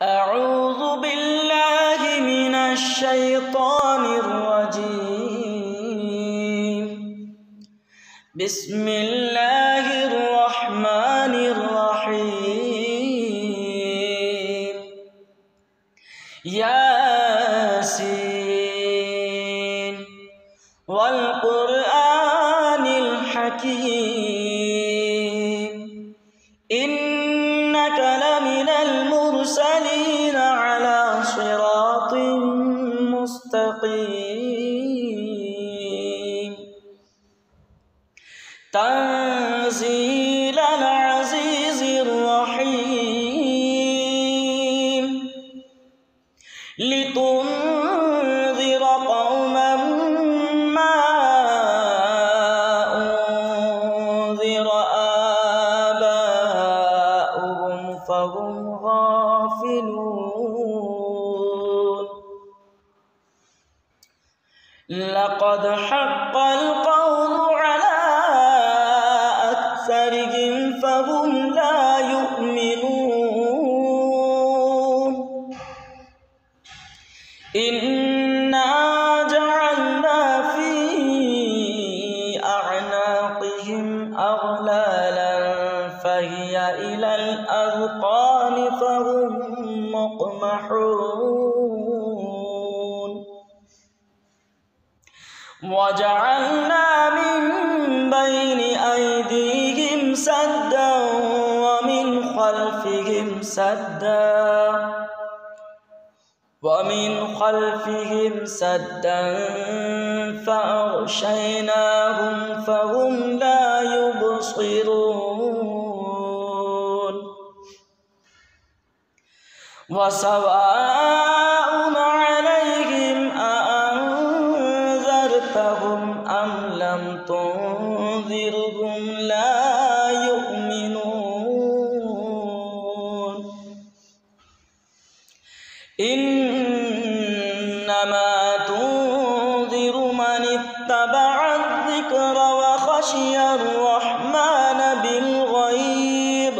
أعوذ بالله من الشيطان الرجيم. بسم الله الرحمن الرحيم. ياسين والقرآن الحكيم إنك لمن المرسلين على صراط مستقيم. تنزيل العزيز الرحيم لتنذر قوما ما أنذر آباؤهم فهم غافلون. لقد حق القول على أكثرهم فهم لا يؤمنون. إنا جعلنا في أعناقهم أغلالا فهي إلى الأذقان فهم مقمحون. وجعلنا من بين أيديهم سدا ومن خلفهم سدا فأغشيناهم فهم لا يبصرون. وسواء عليهم أأنذرتهم أم لم تنذرهم لا يؤمنون. إنما تنذر من اتبع الذكر وخشي الرحمن بالغيب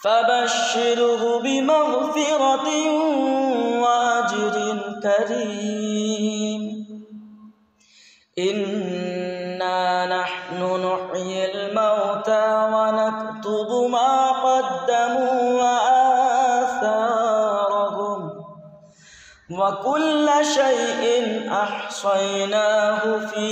فبشره بمغفرة وأجر كريم. إنا نحن نحيي الموتى ونكتب ما قدموا وآثارهم وكل شيء أحصيناه في